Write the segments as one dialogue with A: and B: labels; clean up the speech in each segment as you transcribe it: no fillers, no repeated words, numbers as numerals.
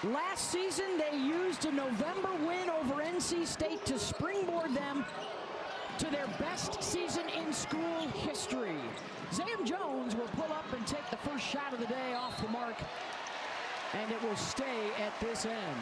A: Last season, they used a November win over NC State to springboard them to their best season in school history. Zam Jones will pull up and take the first shot of the day off the mark, and it will stay at this end.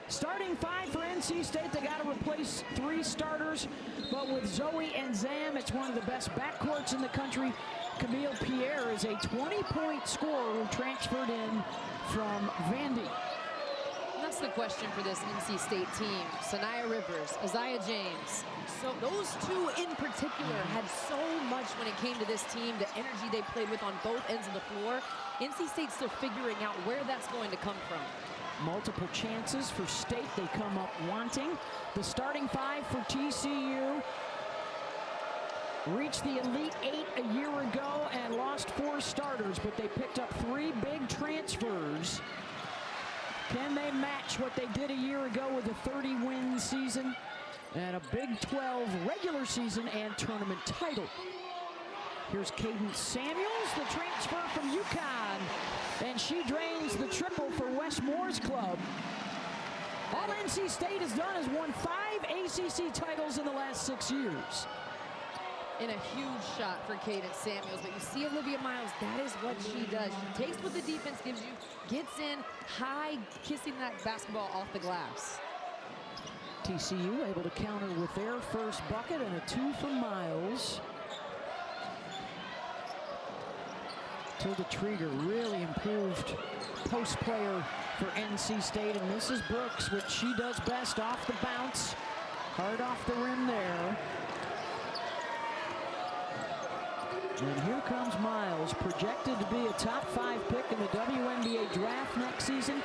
A: Starting five for NC State, they got to replace 3 starters, but with Zoe and Zam, it's one of the best backcourts in the country. Camille Pierre is a 20-point scorer who transferred in from Vandy.
B: And that's the question for this NC State team. Sanaya Rivers, Isaiah James. So those two in particular had so much when it came to this team, the energy they played with on both ends of the floor. NC State's still figuring out where that's going to come from.
A: Multiple chances for State, they come up wanting. The starting five for TCU reached the Elite Eight a year ago and lost 4 starters, but they picked up 3 big transfers. Can they match what they did a year ago with a 30-win season and a Big 12 regular season and tournament title? Here's Cadence Samuels, the transfer from UConn, and she drains the triple for Wes Moore's club. All NC State has done is won 5 ACC titles in the last 6 years.
B: And a huge shot for Cadence Samuels, but you see Olivia Miles, that is what she does. She takes what the defense gives you, gets in high, kissing that basketball off the glass.
A: TCU able to counter with their first bucket and a 2 from Miles. Tilda Trieger, really improved post player for NC State, and Mrs. Brooks, which she does best, off the bounce, hard off the rim there. And here comes Miles, projected to be a top 5 pick in the WNBA draft next season.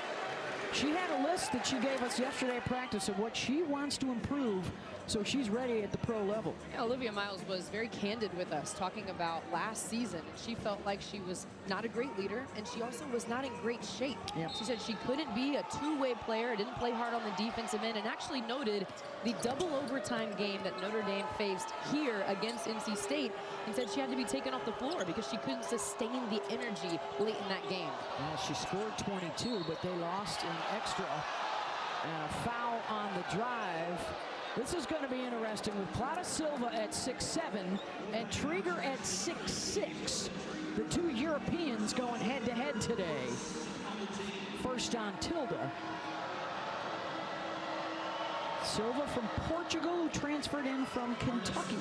A: She had a list that she gave us yesterday at practice of what she wants to improve, so she's ready at the pro level.
B: Yeah, Olivia Miles was very candid with us, talking about last season. She felt like she was not a great leader, and she also was not in great shape.
A: Yep.
B: She said she couldn't be a two-way player, didn't play hard on the defensive end, and actually noted the double overtime game that Notre Dame faced here against NC State, and said she had to be taken off the floor because she couldn't sustain the energy late in that game.
A: Yeah, she scored 22, but they lost in extra, and a foul on the drive. This is going to be interesting with Plata Silva at 6'7" and Trieger at 6'6". The 2 Europeans going head-to-head today. First on Tilda. Silva from Portugal, who transferred in from Kentucky.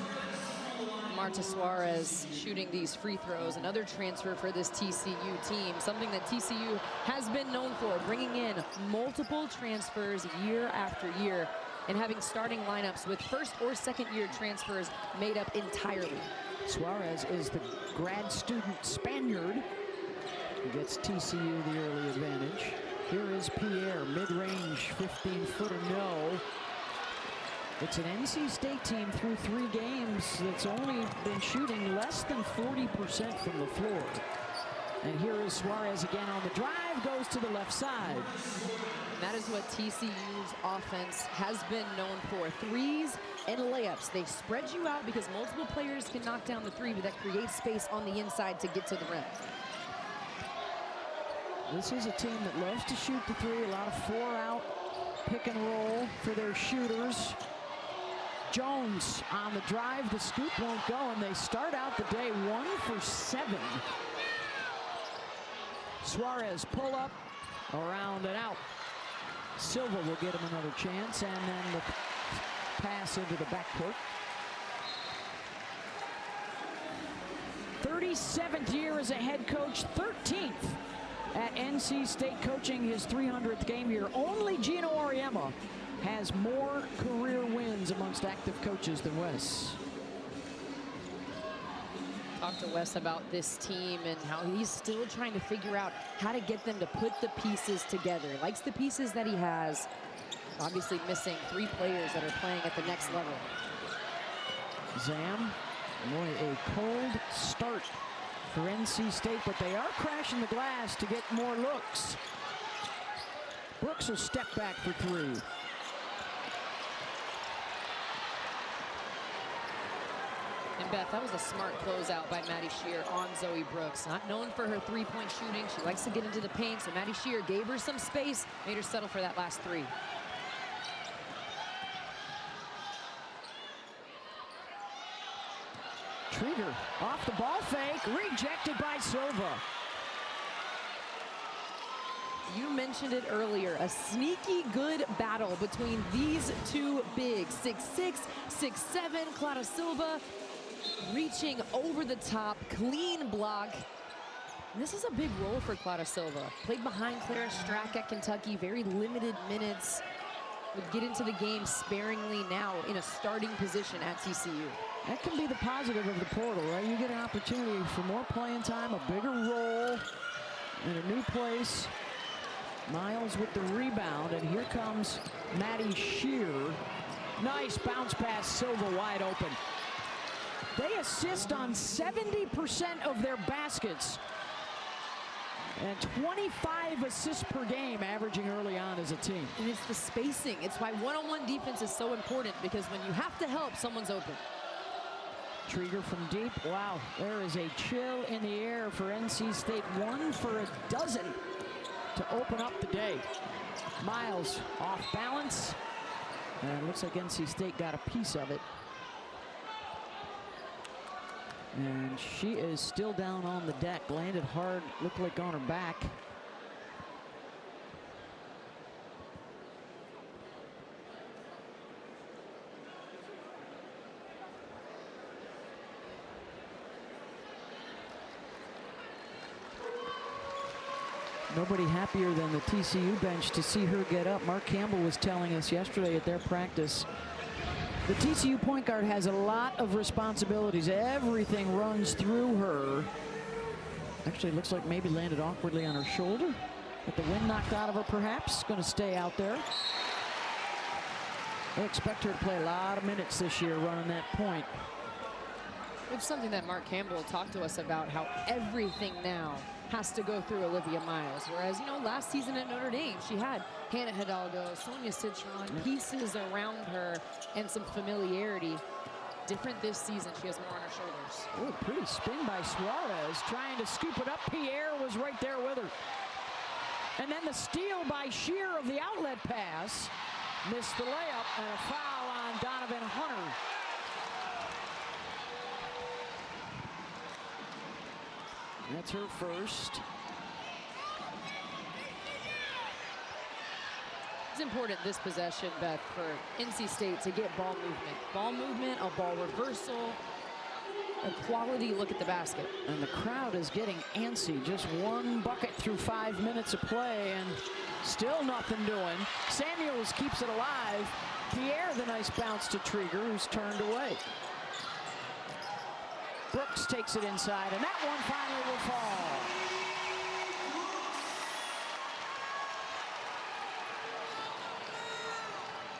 B: Marta Suarez shooting these free throws, another transfer for this TCU team, something that TCU has been known for, bringing in multiple transfers year after year and having starting lineups with first or second year transfers made up entirely. Suarez
A: is the grad student Spaniard who gets TCU the early advantage. Here is Pierre, mid-range 15-footer, no. It's an NC State team through 3 games that's only been shooting less than 40% from the floor. And here is Suarez again on the drive, goes to the left side.
B: And that is what TCU's offense has been known for. Threes and layups. They spread you out because multiple players can knock down the 3, but that creates space on the inside to get to the rim.
A: This is a team that loves to shoot the 3, a lot of 4-out pick and roll for their shooters. Jones on the drive, the scoop won't go, and they start out the day 1 for 7. Suarez pull up, around and out. Silva will get him another chance, and then the pass into the backcourt. 37th year as a head coach, 13th at NC State, coaching his 300th game here. Only Gino Auriemma has more career wins amongst active coaches than Wes.
B: Talk to Wes about this team and how he's still trying to figure out how to get them to put the pieces together. He likes the pieces that he has. Obviously missing 3 players that are playing at the next level.
A: Zam, boy, a cold start for NC State, but they are crashing the glass to get more looks. Brooks will step back for 3.
B: And Beth, that was a smart closeout by Maddie Shear on Zoe Brooks. Not known for her three-point shooting. She likes to get into the paint, so Maddie Shear gave her some space, made her settle for that last three.
A: Trigger off the ball fake, rejected by Silva.
B: You mentioned it earlier, a sneaky good battle between these two bigs. 6'6", 6'7", Clara Silva reaching over the top, clean block. And this is a big role for Clara Silva. Played behind Clara Strack at Kentucky, very limited minutes. Would get into the game sparingly, now in a starting position at TCU.
A: That can be the positive of the portal, right? You get an opportunity for more playing time, a bigger role in a new place. Miles with the rebound, and here comes Maddie Shear. Nice bounce pass, Silva wide open. They assist on 70% of their baskets. And 25 assists per game averaging early on as a team.
B: And it's the spacing. It's why one-on-one defense is so important, because when you have to help, someone's open.
A: Trigger from deep. Wow, there is a chill in the air for NC State. 1 for a dozen to open up the day. Miles off balance. And it looks like NC State got a piece of it. And she is still down on the deck. Landed hard, looked like on her back. Nobody happier than the TCU bench to see her get up. Mark Campbell was telling us yesterday at their practice, the TCU point guard has a lot of responsibilities. Everything runs through her. Actually, looks like maybe landed awkwardly on her shoulder. But the wind knocked out of her, perhaps. Going to stay out there. They expect her to play a lot of minutes this year running that point.
B: It's something that Mark Campbell talked to us about, how everything now has to go through Olivia Miles. Whereas, you know, last season at Notre Dame, she had Hannah Hidalgo, Sonia Citron, pieces around her, and some familiarity. Different this season, she has more on her shoulders.
A: Oh, pretty spin by Suarez, trying to scoop it up. Pierre was right there with her. And then the steal by Shear of the outlet pass. Missed the layup, and a foul on Donovan Hunter. That's her first.
B: It's important this possession, Beth, for NC State to get ball movement. Ball movement, a ball reversal, a quality look at the basket.
A: And the crowd is getting antsy. Just one bucket through 5 minutes of play, and still nothing doing. Samuels keeps it alive. Pierre, the nice bounce to Trigger, who's turned away. Brooks takes it inside, and that one finally will fall.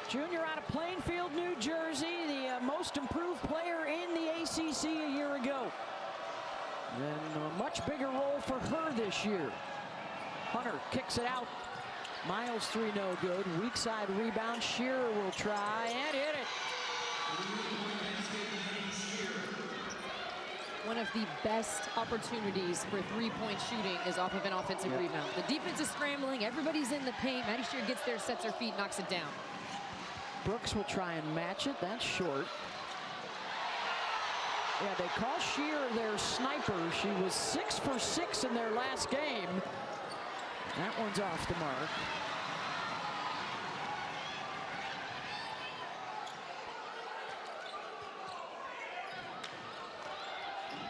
A: Junior out of Plainfield, New Jersey, the most improved player in the ACC a year ago. And a much bigger role for her this year. Hunter kicks it out. Miles 3 no good. Weak side rebound. Shearer will try and hit it.
B: One of the best opportunities for three-point shooting is off of an offensive rebound. The defense is scrambling. Everybody's in the paint. Maddie Shear gets there, sets her feet, knocks it down.
A: Brooks will try and match it. That's short. Yeah, they call Shear their sniper. She was 6 for 6 in their last game. That one's off the mark.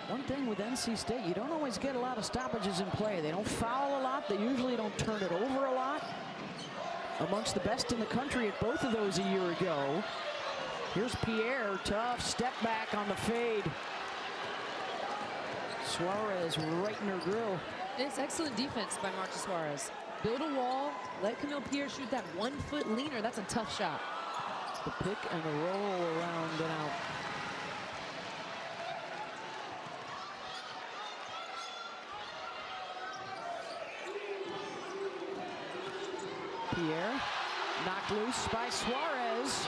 A: One thing with NC State, you don't always get a lot of stoppages in play. They don't foul a lot. They usually don't turn it over a lot. Amongst the best in the country at both of those a year ago. Here's Pierre, tough step back on the fade. Suarez right in her grill.
B: It's excellent defense by Marta Suarez. Build a wall, let Camille Pierre shoot that 1 foot leaner. That's a tough shot.
A: The pick and the roll around and out. Pierre knocked loose by Suarez.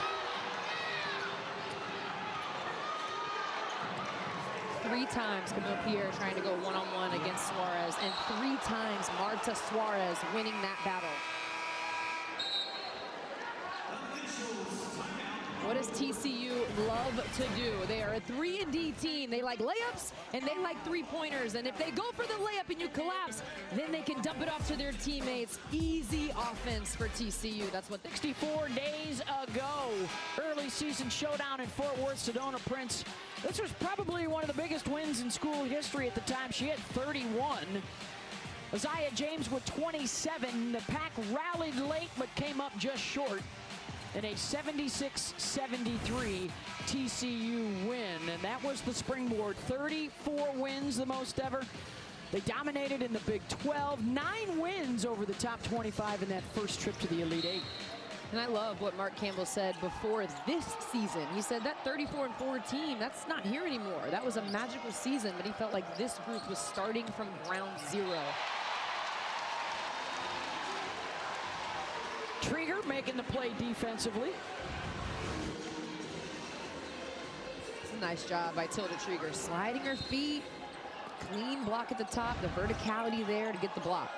B: 3 times Camille Pierre trying to go one-on-one against Suarez, and 3 times Marta Suarez winning that battle. What does TCU love to do? They are a 3-and-D team. They like layups and they like 3-pointers. And if they go for the layup and you collapse, then they can dump it off to their teammates. Easy offense for TCU. That's what
A: 64 days ago, early season showdown in Fort Worth, Sedona Prince. This was probably one of the biggest wins in school history at the time. She had 31. Isaiah James with 27. The Pack rallied late but came up just short in a 76-73 TCU win. And that was the springboard. 34 wins, the most ever. They dominated in the Big 12. 9 wins over the top 25 in that first trip to the Elite Eight.
B: And I love what Mark Campbell said before this season. He said that 34-4 team, that's not here anymore. That was a magical season, but he felt like this group was starting from ground zero.
A: Trieger making the play defensively.
B: It's a nice job by Tilda Trieger, sliding her feet, clean block at the top, the verticality there to get the block.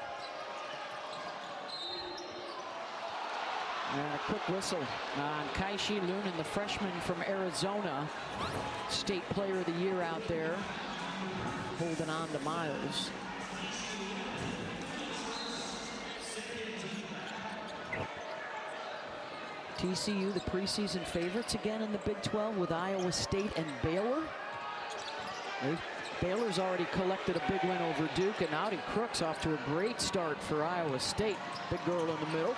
A: And a quick whistle on Kaishi Lunin, the freshman from Arizona, state player of the year out there, holding on to Miles. TCU, the preseason favorites again in the Big 12 with Iowa State and Baylor. Baylor's already collected a big win over Duke, and Audi Crooks off to a great start for Iowa State. Big girl in the middle.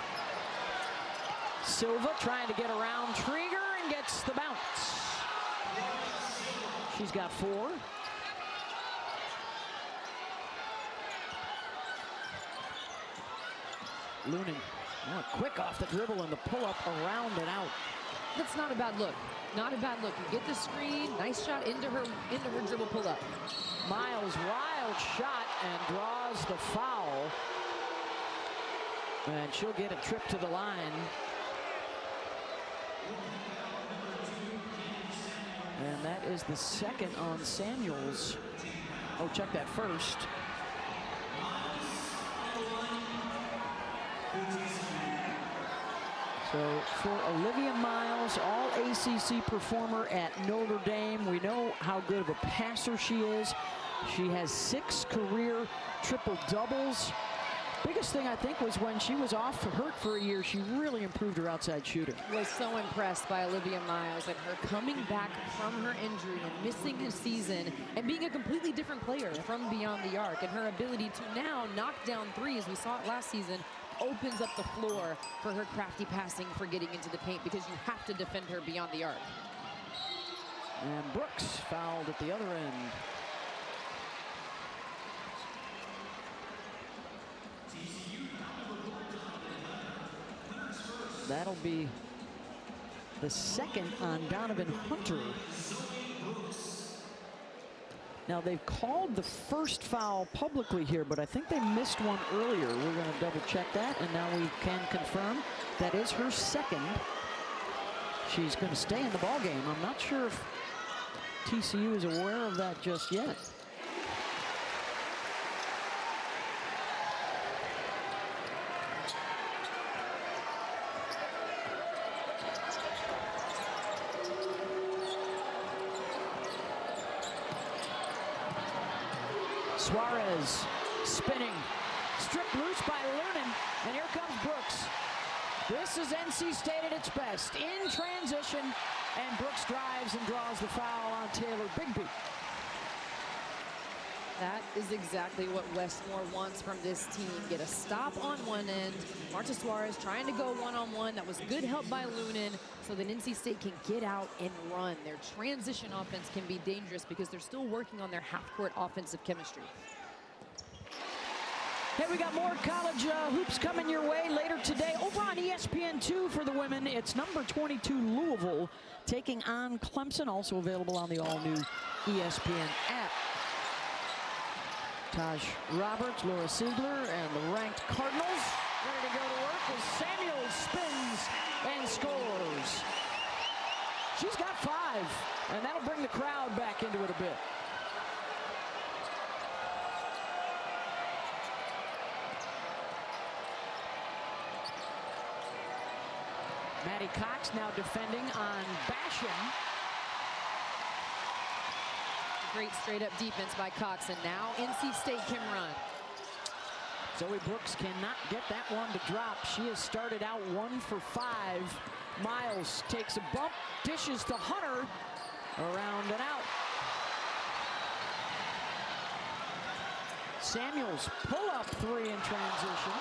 A: Silva trying to get around Trieger and gets the bounce. She's got 4. Lunin, quick off the dribble and the pull-up around and out.
B: That's not a bad look. Not a bad look. You get the screen, nice shot into her dribble pull-up.
A: Miles, wild shot and draws the foul. And she'll get a trip to the line. And that is the second on Samuels. Oh, check that first. So for Olivia Miles, all ACC performer at Notre Dame. We know how good of a passer she is. She has 6 career triple doubles. Biggest thing I think was when she was off hurt for a year, she really improved her outside shooting.
B: Was so impressed by Olivia Miles and her coming back from her injury and missing a season and being a completely different player from beyond the arc, and her ability to now knock down threes, we saw it last season, opens up the floor for her crafty passing for getting into the paint, because you have to defend her beyond the arc.
A: And Brooks fouled at the other end. That'll be the second on Donovan Hunter. Now, they've called the first foul publicly here, but I think they missed one earlier. We're going to double check that, and now we can confirm that is her second. She's going to stay in the ball game. I'm not sure if TCU is aware of that just yet. Suarez spinning, stripped loose by Lunin, and here comes Brooks. This is NC State at its best, in transition, and Brooks drives and draws the foul on Taylor Bigby.
B: That is exactly what Westmore wants from this team. Get a stop on one end. Marta Suarez trying to go one-on-one. That was good help by Lunin, so that NC State can get out and run. Their transition offense can be dangerous because they're still working on their half-court offensive chemistry.
A: Hey, we got more college hoops coming your way later today. Over on ESPN2 for the women, it's number 22 Louisville taking on Clemson, also available on the all-new ESPN app. Taj Roberts, Laura Siegler, and the ranked Cardinals ready to go to work as Samuels spins and scores. She's got 5, and that'll bring the crowd back into it a bit. Maddie Cox now defending on Basham.
B: Great straight-up defense by Cox, and now NC State can run.
A: Zoe Brooks cannot get that one to drop. She has started out 1 for 5. Miles takes a bump, dishes to Hunter, around and out. Samuels pull-up 3 in transition.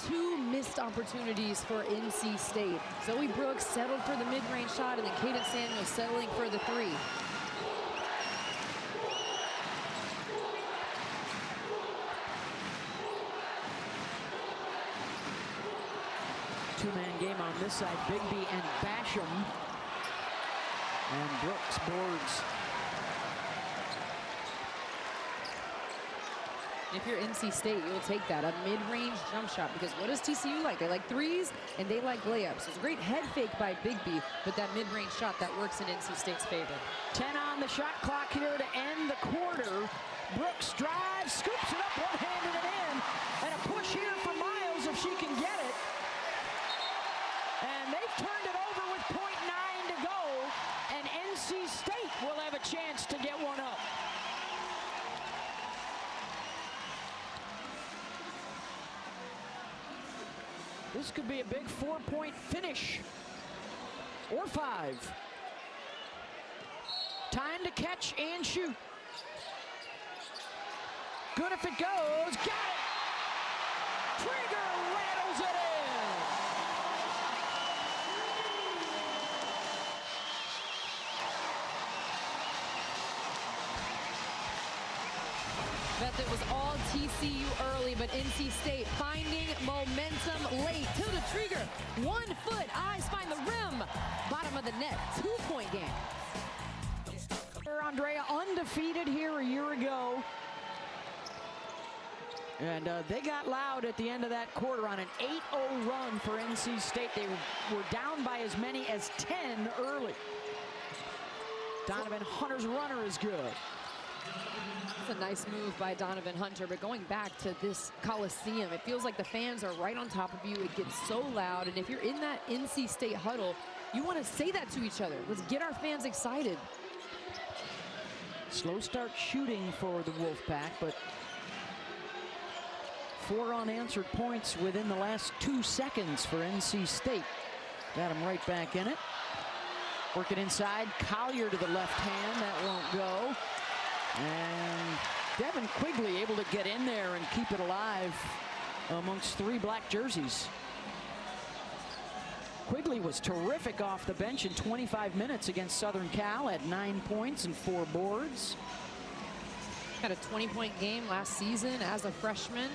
B: 2 missed opportunities for NC State. Zoe Brooks settled for the mid-range shot, and then Kaden Samuels settling for the 3.
A: Two-man game on this side, Bigby and Basham. And Brooks boards.
B: If you're NC State, you'll take that, a mid-range jump shot, because what does TCU like? They like threes and they like layups. It's a great head fake by Bigby, but that mid-range shot, that works in NC State's favor.
A: 10 on the shot clock here to end the quarter. Brooks drives, scoops it up, one-handed it in, and a push here for Miles if she can get it. And they've turned it over with .9 to go, and NC State will have a chance to get one up. This could be a big 4-point finish, or 5. Time to catch and shoot. Good if it goes, got it! Trigger rattles it in!
B: Bet that was all TCU early, but NC State finding momentum late. Tilda Trigger, 1 foot, eyes find the rim. Bottom of the net, 2-point game.
A: Andrea undefeated here a year ago. And they got loud at the end of that quarter on an 8-0 run for NC State. They were down by as many as 10 early. Donovan Hunter's runner is good.
B: It's a nice move by Donovan Hunter, but going back to this Coliseum, it feels like the fans are right on top of you. It gets so loud, and if you're in that NC State huddle, you want to say that to each other. Let's get our fans excited.
A: Slow start shooting for the Wolfpack, but 4 unanswered points within the last 2 seconds for NC State. Got him right back in it. Work it inside. Collier to the left hand. That won't go. And Devin Quigley able to get in there and keep it alive amongst 3 black jerseys. Quigley was terrific off the bench in 25 minutes against Southern Cal at 9 points and 4 boards.
B: Had a 20-point game last season as a freshman.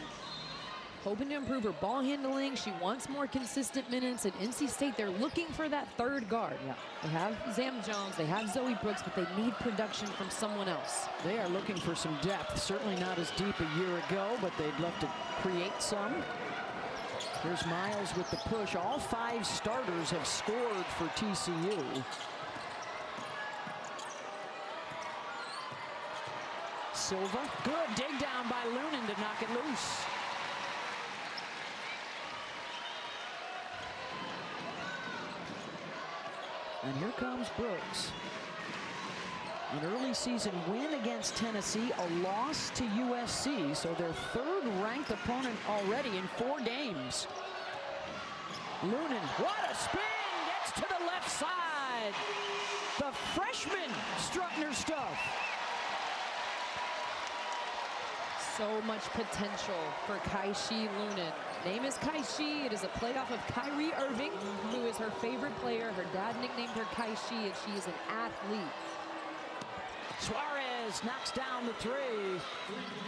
B: Hoping to improve her ball handling. She wants more consistent minutes. At NC State, they're looking for that 3rd guard.
A: Yeah.
B: They have Zam Jones, they have Zoe Brooks, but they need production from someone else.
A: They are looking for some depth. Certainly not as deep a year ago, but they'd love to create some. Here's Miles with the push. All 5 starters have scored for TCU. Silva, good dig down by Lunan to knock it loose. And here comes Brooks. An early season win against Tennessee, a loss to USC, so their 3rd ranked opponent already in 4 games. Lunan, what a spin, gets to the left side. The freshman strutting her stuff.
B: So much potential for Kaishi Lunan. Name is Kaishi. It is a playoff of Kyrie Irving, who is her favorite player. Her dad nicknamed her Kaishi, and she is an athlete.
A: Suarez knocks down the 3.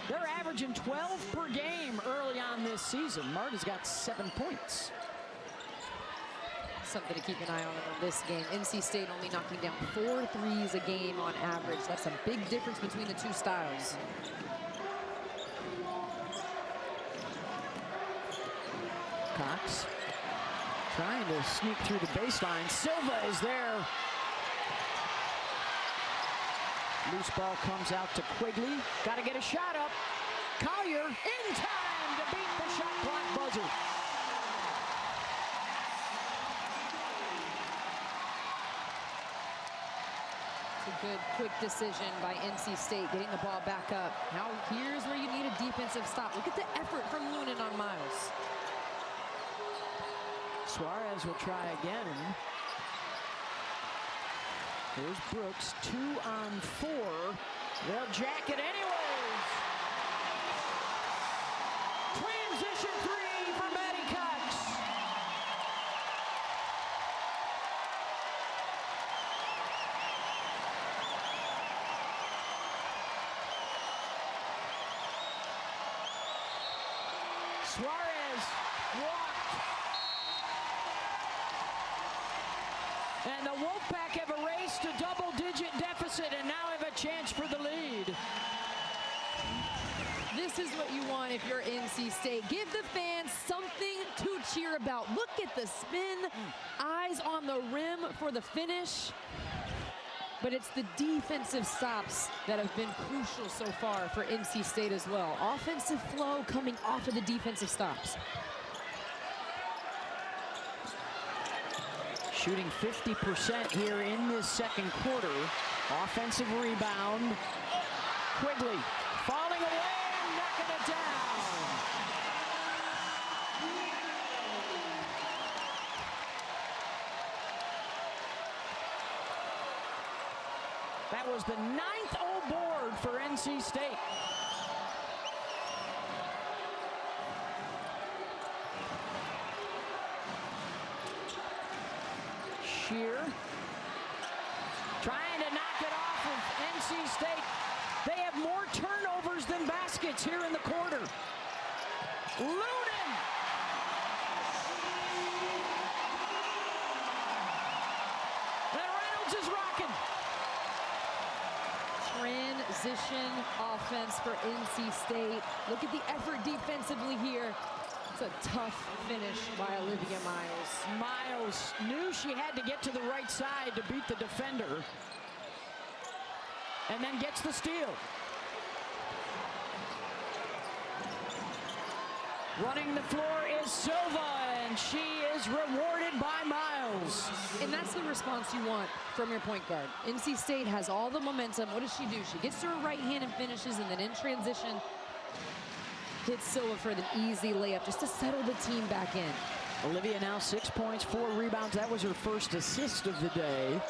A: They're averaging 12 per game early on this season. Marta's got 7 points.
B: Something to keep an eye on in this game. NC State only knocking down 4 threes a game on average. That's a big difference between the 2 styles.
A: Cox trying to sneak through the baseline. Silva is there. Loose ball comes out to Quigley. Got to get a shot up. Collier in time to beat the shot clock buzzer. buzzer.
B: It's a good, quick decision by NC State, getting the ball back up. Now here's where you need a defensive stop. Look at the effort from Lunan on Miles.
A: Suarez will try again. Here's Brooks, 2 on 4. They'll jack it anyways. Transition 3 for Maddie Cox. Suarez walked. And the Wolfpack have erased a double-digit deficit and now have a chance for the lead.
B: This is what you want if you're NC State. Give the fans something to cheer about. Look at the spin, eyes on the rim for the finish. But it's the defensive stops that have been crucial so far for NC State as well. Offensive flow coming off of the defensive stops.
A: Shooting 50% here in this second quarter. Offensive rebound. Quigley falling away and knocking it down. That was the 9th O board for NC State. Shear trying to knock it off of NC State. They have more turnovers than baskets here in the quarter. Lunan. And Reynolds is rocking.
B: Transition offense for NC State. Look at the effort defensively here. It's a tough finish by Olivia Miles.
A: Miles knew she had to get to the right side to beat the defender. And then gets the steal. Running the floor is Silva, and she is rewarded by Miles.
B: And that's the response you want from your point guard. NC State has all the momentum. What does she do? She gets to her right hand and finishes, and then in transition, hits Silva for the easy layup just to settle the team back in.
A: Olivia now 6 points, 4 rebounds. That was her first assist of the day.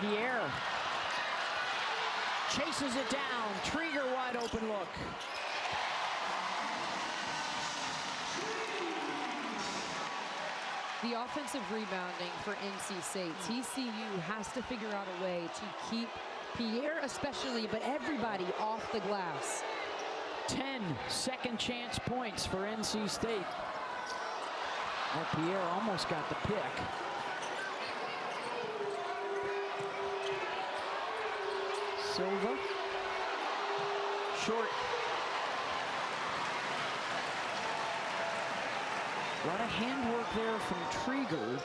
A: Pierre chases it down. Trieger wide open look.
B: The offensive rebounding for NC State. TCU has to figure out a way to keep Pierre especially, but everybody off the glass.
A: 10 second chance points for NC State. Well, Pierre almost got the pick. Silva. Short. A lot of handwork there from Trieger.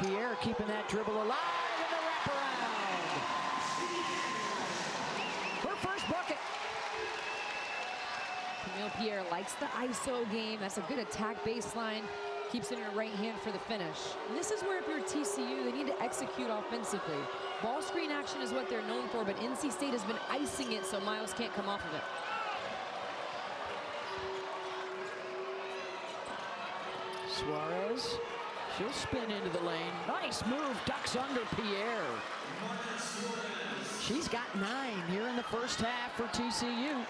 A: Pierre keeping that dribble alive in the wraparound. Her first bucket.
B: Camille Pierre likes the ISO game. That's a good attack baseline. Keeps in her right hand for the finish. And this is where if you're TCU, they need to execute offensively. Ball screen action is what they're known for, but NC State has been icing it so Miles can't come off of it.
A: Suarez, she'll spin into the lane. Nice move, ducks under Pierre. She's got 9 here in the first half for TCU.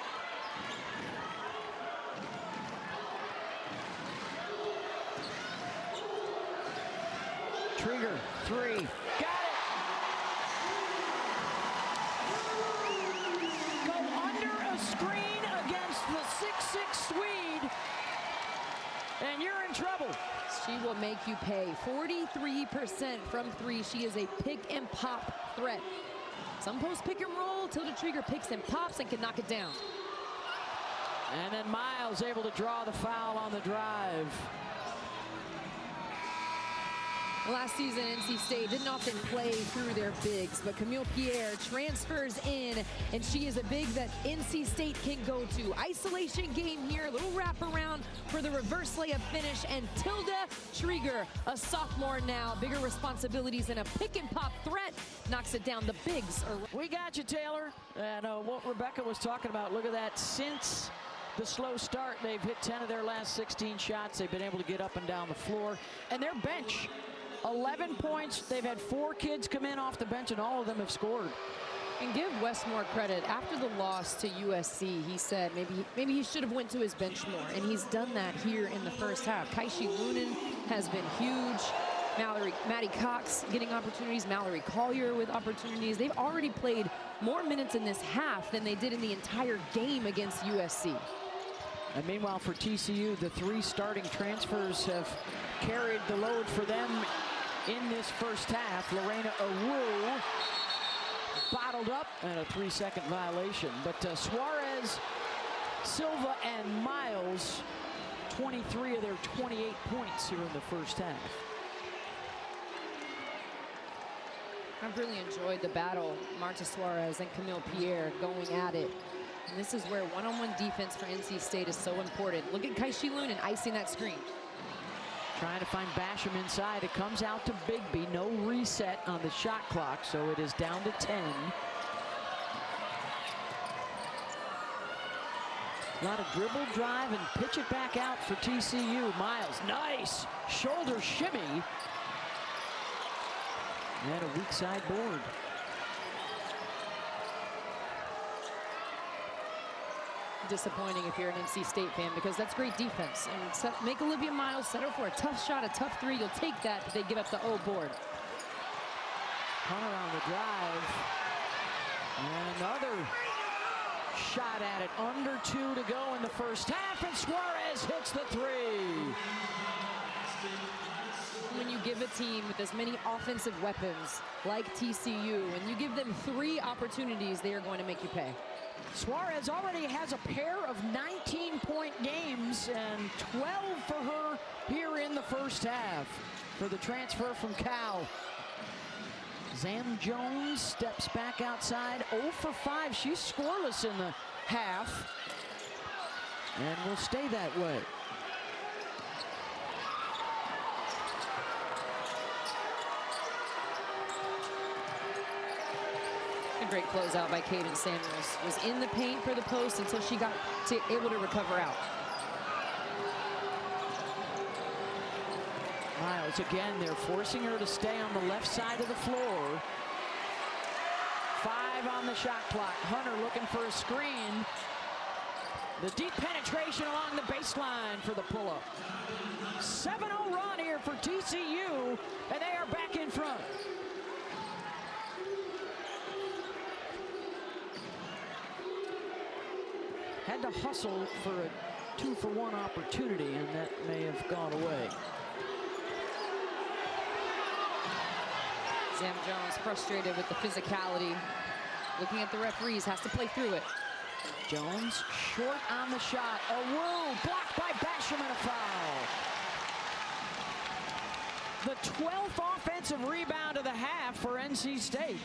A: Trieger, 3, got it. Go under a screen against the 6'6" Swede, and you're in trouble.
B: She will make you pay. 43% from 3. She is a pick and pop threat. Some post pick and roll. Tilda Trieger picks and pops and can knock it down.
A: And then Miles able to draw the foul on the drive.
B: Last season, NC State didn't often play through their bigs, but Camille Pierre transfers in, and she is a big that NC State can go to. Isolation game here, a little wraparound for the reverse layup finish, and Tilda Trieger, a sophomore now, bigger responsibilities and a pick-and-pop threat, knocks it down. The bigs are...
A: We got you, Taylor. And what Rebecca was talking about, look at that. Since the slow start, they've hit 10 of their last 16 shots. They've been able to get up and down the floor. And their bench, 11 points. They've had 4 kids come in off the bench, and all of them have scored.
B: And give Westmore credit. After the loss to USC, he said maybe he should have went to his bench more, and he's done that here in the first half. Kaishi Lunan has been huge. Maddie Cox getting opportunities. Mallory Collier with opportunities. They've already played more minutes in this half than they did in the entire game against USC.
A: And meanwhile, for TCU, the 3 starting transfers have carried the load for them in this first half. Lorena Awu bottled up, and a 3-second violation. But Suarez, Silva, and Miles, 23 of their 28 points here in the first half.
B: I've really enjoyed the battle, Marta Suarez and Camille Pierre going at it. And this is where one-on-one defense for NC State is so important. Look at Kaishi Lunan icing that screen.
A: Trying to find Basham inside. It comes out to Bigby. No reset on the shot clock, so it is down to 10. A lot of dribble, drive, and pitch it back out for TCU. Miles, nice shoulder shimmy. And a weak side board.
B: Disappointing if you're an NC State fan, because that's great defense. And make Olivia Miles settle for a tough shot, a tough 3. You'll take that, but they give up the O board.
A: Hunter on the drive. And another shot at it. Under 2 to go in the first half, and Suarez hits the 3.
B: When you give a team with as many offensive weapons like TCU, and you give them 3 opportunities, they are going to make you pay.
A: Suarez already has a pair of 19-point games, and 12 for her here in the first half for the transfer from Cal. Zam Jones steps back outside, 0 for 5. She's scoreless in the half, and will stay that way.
B: Great closeout by Caden Samuels. Was in the paint for the post until she got able to recover out.
A: Miles again, they're forcing her to stay on the left side of the floor. 5 on the shot clock. Hunter looking for a screen. The deep penetration along the baseline for the pull-up. 7-0 run here for TCU, and they are back in front. Had to hustle for a 2-for-1 opportunity, and that may have gone away.
B: Zam Jones frustrated with the physicality. Looking at the referees, has to play through it.
A: Jones short on the shot. Awu blocked by Basham, and a foul. The 12th offensive rebound of the half for NC State.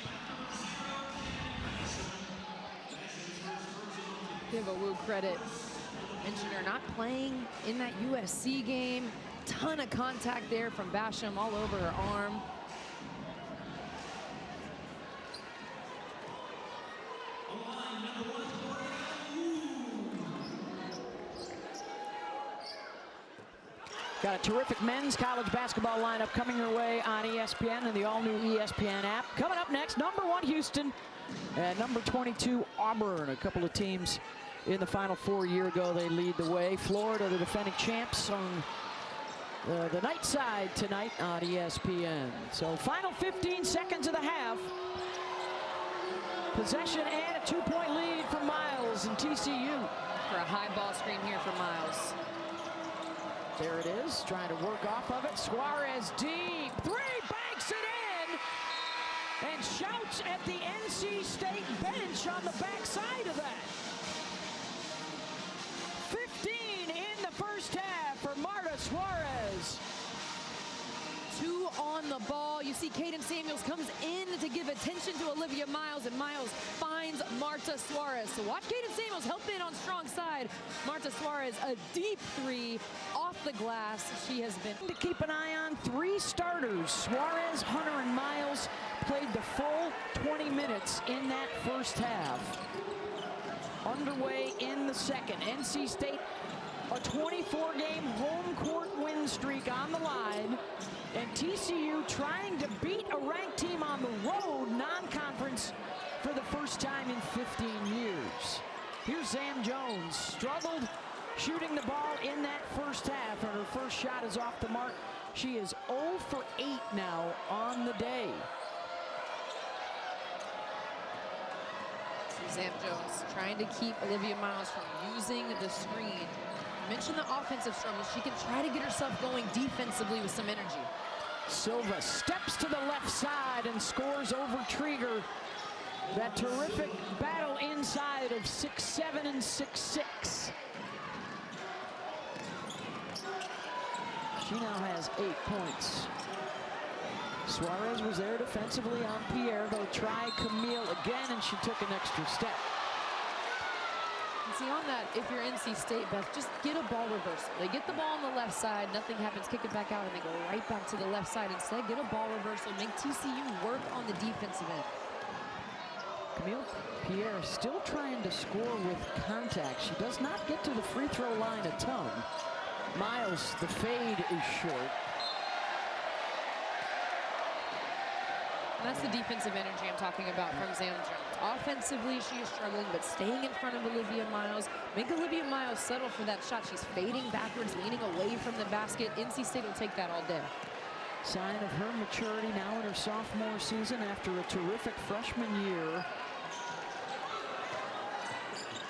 B: Give Awu credit. Mentioned her not playing in that USC game. Ton of contact there from Basham all over her arm.
A: Got a terrific men's college basketball lineup coming your way on ESPN and the all-new ESPN app. Coming up next, number 1 Houston and number 22 Auburn. A couple of teams in the Final Four a year ago. They lead the way. Florida, the defending champs, on the night side tonight on ESPN. So final 15 seconds of the half. Possession and a 2-point lead for Miles and TCU.
B: For a high ball screen here for Miles.
A: There it is, trying to work off of it. Suarez deep, 3, banks it in, and shouts at the NC State bench on the backside of that. 15 in the first half for Marta Suarez.
B: 2 on on the ball. You see Kaden Samuels comes in to give attention to Olivia Miles, and Miles finds Marta Suarez. So watch Kaden Samuels help in on strong side. Marta Suarez, a deep three off the glass. She has been
A: To keep an eye on, 3 starters, Suarez, Hunter, and Miles, played the full 20 minutes in that first half. Underway in the second. NC State, a 24-game home court win streak on the line, and TCU trying to beat a ranked team on the road, non-conference, for the first time in 15 years. Here's Zam Jones, struggled shooting the ball in that first half, and her first shot is off the mark. She is 0 for 8 now on the day.
B: Zam Jones trying to keep Olivia Miles from using the screen. You mentioned the offensive struggles. She can try to get herself going defensively with some energy.
A: Silva steps to the left side and scores over Trieger. That terrific battle inside of 6'7" and 6'6". She now has 8 points. Suarez was there defensively on Pierre. They'll try Camille again, and she took an extra step.
B: And see, on that, if you're NC State, Beth, just get a ball reversal. They get the ball on the left side, nothing happens, kick it back out, and they go right back to the left side. Instead, get a ball reversal, make TCU work on the defensive end.
A: Camille Pierre still trying to score with contact. She does not get to the free throw line a ton. Miles, the fade is short.
B: And that's the defensive energy I'm talking about from Zam Jones. Offensively, she is struggling, but staying in front of Olivia Miles. Make Olivia Miles settle for that shot. She's fading backwards, leaning away from the basket. NC State will take that all day.
A: Sign of her maturity now in her sophomore season after a terrific freshman year.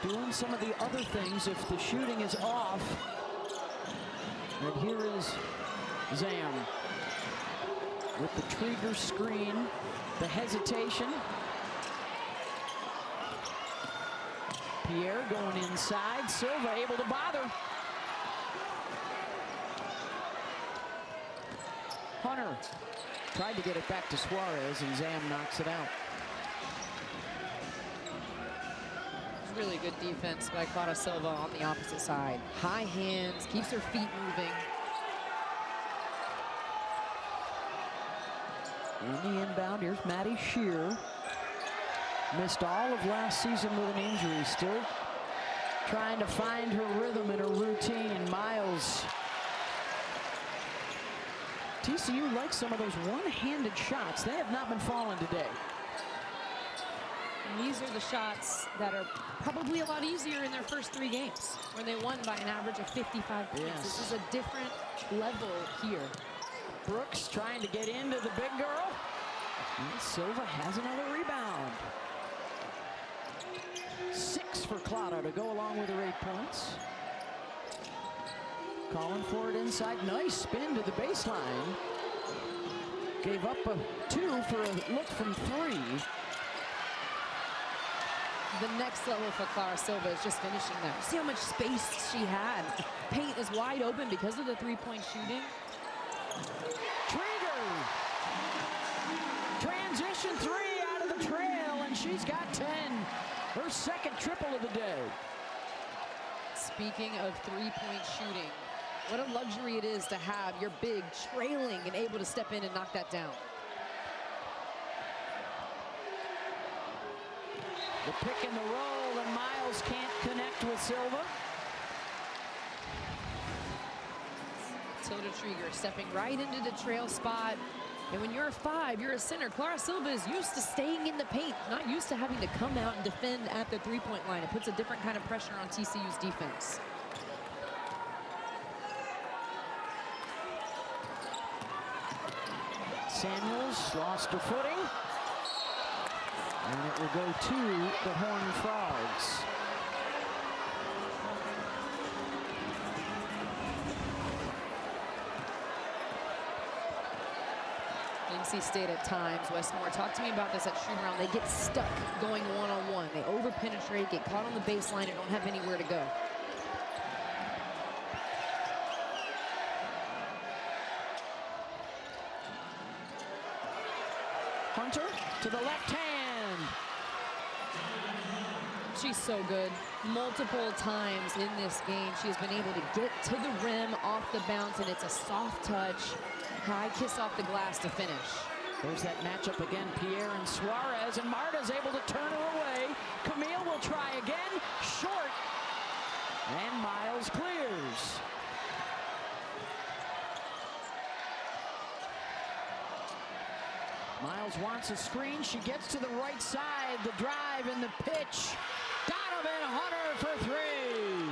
A: Doing some of the other things if the shooting is off. And here is Zam with the Trieger screen, the hesitation. Pierre going inside, Silva able to bother. Hunter tried to get it back to Suarez, and Zam knocks it out.
B: Really good defense by Clara Silva on the opposite side. High hands, keeps her feet moving.
A: In the inbound, here's Maddie Shear. Missed all of last season with an injury. Still trying to find her rhythm and her routine. Miles. TCU likes some of those one-handed shots. They have not been falling today.
B: And these are the shots that are probably a lot easier in their first 3 games, where they won by an average of 55 points.
A: Yes.
B: This is a different level here.
A: Brooks trying to get into the big girl. And Silva has another rebound. 6 for Clara to go along with her 8 points. Calling for it inside. Nice spin to the baseline. Gave up a 2 for a look from 3.
B: The next level for Clara Silva is just finishing there. See how much space she had. Paint is wide open because of the 3-point shooting.
A: Trieger! Transition 3 out of the trail, and she's got 10. Her second triple of the day.
B: Speaking of 3-point shooting, what a luxury it is to have your big trailing and able to step in and knock that down.
A: The pick and the roll, and Miles can't connect with Silva.
B: Tilda Trieger stepping right into the trail spot. And when you're a 5, you're a center. Clara Silva is used to staying in the paint, not used to having to come out and defend at the 3-point line. It puts a different kind of pressure on TCU's defense.
A: Samuels lost her footing. And it will go to the Horned Frogs.
B: NC State at times, Westmore, talk to me about this at shoot-around. They get stuck going one-on-one. They over-penetrate, get caught on the baseline, and don't have anywhere to go.
A: Hunter to the left hand.
B: She's so good. Multiple times in this game, she has been able to get to the rim off the bounce, and it's a soft touch, high kiss off the glass to finish.
A: There's that matchup again, Pierre and Suarez, and Marta's able to turn her away. Camille will try again, short, and Miles clears. Miles wants a screen. She gets to the right side. The drive and the pitch. Donovan Hunter for three.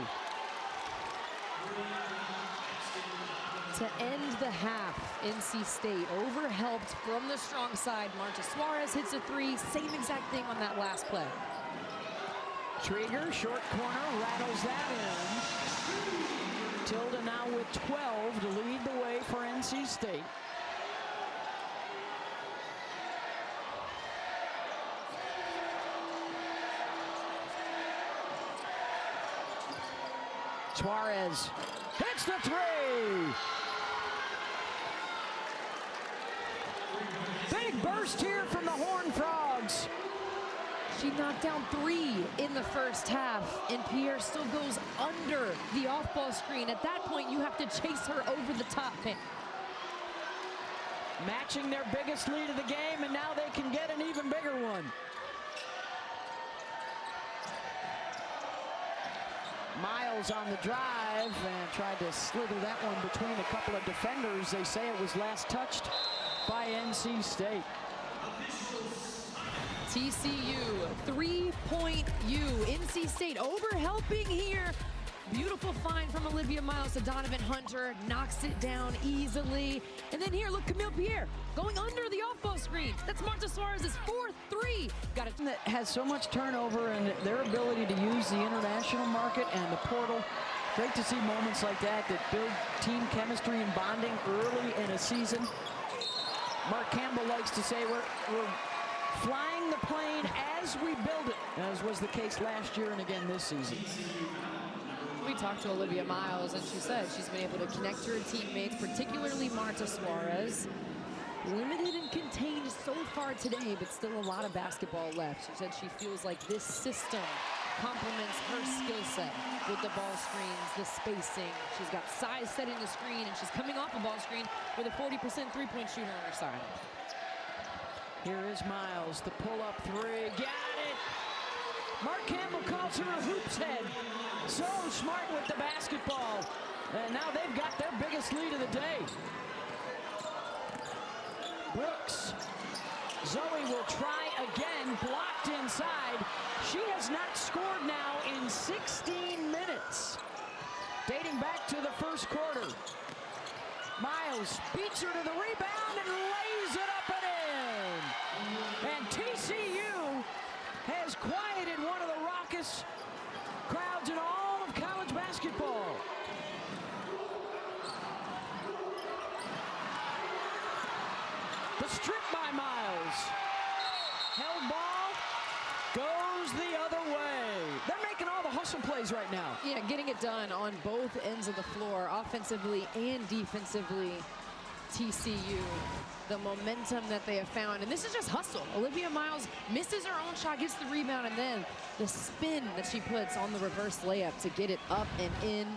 B: To end the half, NC State overhelped from the strong side. Marta Suarez hits a three. Same exact thing on that last play.
A: Trieger, short corner, rattles that in. Tilda now with 12 to lead the way for NC State. Suarez hits the three. Big burst here from the Horned Frogs.
B: She knocked down three in the first half, and Pierre still goes under the off-ball screen. At that point, you have to chase her over the top pin.
A: Matching their biggest lead of the game, and now they can get an even bigger one. Miles on the drive and tried to slither that one between a couple of defenders. They say it was last touched by NC State.
B: TCU, 3-point U. NC State overhelping here. Beautiful find from Olivia Miles to Donovan Hunter. Knocks it down easily. And then here, look, Camille Pierre going under the off-ball screen. That's Marta Suarez's fourth three. Got it.
A: That has so much turnover and their ability to use the international market and the portal. Great to see moments like that build team chemistry and bonding early in a season. Mark Campbell likes to say we're flying the plane as we build it, as was the case last year and again this season.
B: We talked to Olivia Miles, and she said she's been able to connect her teammates, particularly Marta Suarez. Limited and contained so far today, but still a lot of basketball left. She said she feels like this system complements her skill set with the ball screens, the spacing. She's got size setting the screen, and she's coming off a ball screen with a 40% three-point shooter on her side.
A: Here is Miles, the pull-up three, got it! Mark Campbell calls her a hoops head. So smart with the basketball. And now they've got their biggest lead of the day. Brooks. Zoe will try again, blocked inside. She has not scored now in 16 minutes. Dating back to the first quarter. Miles beats her to the rebound and lays it up and in. And TCU has quieted one of the raucous crowds in all of college basketball. The strip by Miles. Held ball, goes the other way. They're making all the hustle plays right now.
B: Yeah, getting it done on both ends of the floor, offensively and defensively. TCU, the momentum that they have found, and this is just hustle. Olivia Miles misses her own shot, gets the rebound, and then the spin that she puts on the reverse layup to get it up and in.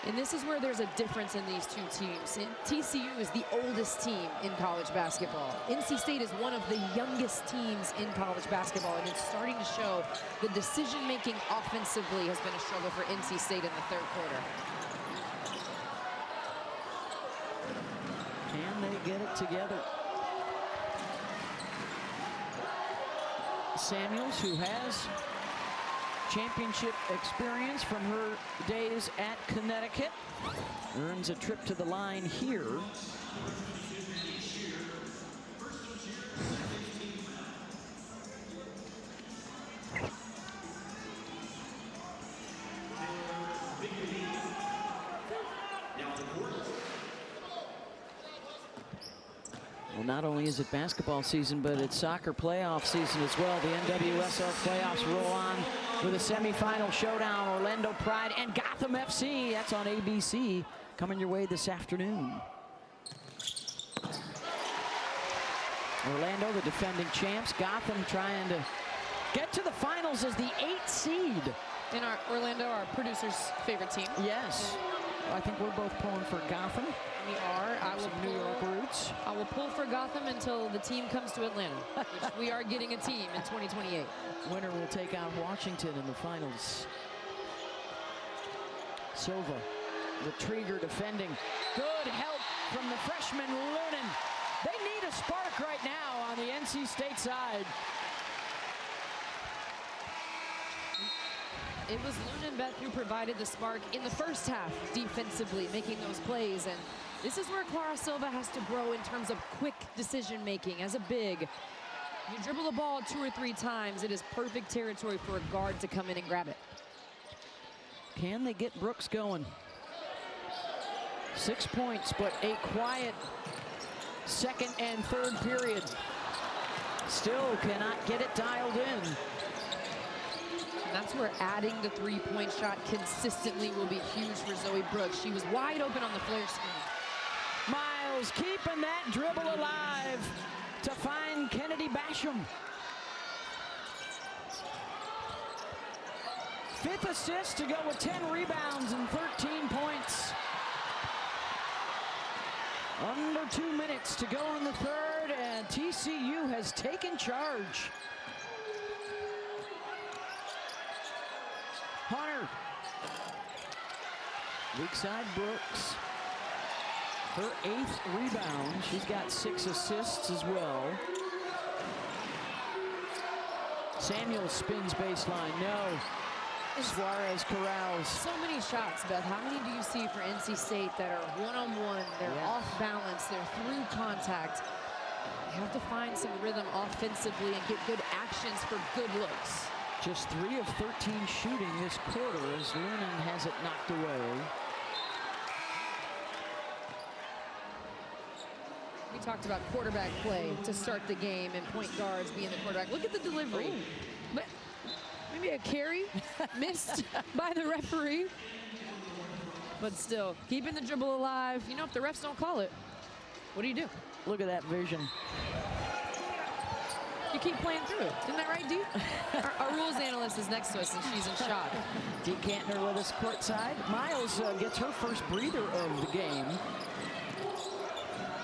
B: And this is where there's a difference in these two teams. TCU is the oldest team in college basketball. NC State is one of the youngest teams in college basketball, and it's starting to show. The decision-making offensively has been a struggle for NC State in the third quarter.
A: Can they get it together? Samuels, who has championship experience from her days at Connecticut, earns a trip to the line here. Well, not only is it basketball season, but it's soccer playoff season as well. The NWSL playoffs roll on with a semifinal showdown. Orlando Pride and Gotham FC. That's on ABC, coming your way this afternoon. Orlando, the defending champs. Gotham trying to get to the finals as the 8th seed.
B: In Orlando, our producer's favorite team.
A: Yes. I think we're both pulling for Gotham.
B: We are. I will
A: New York roots.
B: I will pull for Gotham until the team comes to Atlanta, which we are getting a team in 2028.
A: Winner will take on Washington in the finals. Silva, the Trigger defending. Good help from the freshman Lunan. They need a spark right now on the NC State side.
B: It was Lunenbeth who provided the spark in the first half defensively, making those plays. And this is where Clara Silva has to grow in terms of quick decision making. As a big, you dribble the ball 2 or 3 times, it is perfect territory for a guard to come in and grab it.
A: Can they get Brooks going? 6 points, but a quiet second and third period. Still cannot get it dialed in.
B: And that's where adding the 3-point shot consistently will be huge for Zoe Brooks. She was wide open on the flare screen.
A: Miles keeping that dribble alive to find Kennedy Basham. 5th assist to go with 10 rebounds and 13 points. Under 2 minutes to go in the third, and TCU has taken charge. Hunter. Weak side Brooks. Her 8th rebound. She's got 6 assists as well. Samuel spins baseline. No. Suarez corrals.
B: So many shots, Beth. How many do you see for NC State that are one-on-one, they're off balance, they're through contact? You have to find some rhythm offensively and get good actions for good looks.
A: Just 3 of 13 shooting this quarter as Lunan has it knocked away.
B: We talked about quarterback play to start the game and point guards being the quarterback. Look at the delivery. But maybe a carry missed by the referee. But still, keeping the dribble alive. You know, if the refs don't call it, what do you do?
A: Look at that vision.
B: You keep playing through it. Isn't that right, Dee? Our rules analyst is next to us, and she's in shock.
A: Dee Cantner with us courtside. Miles gets her first breather of the game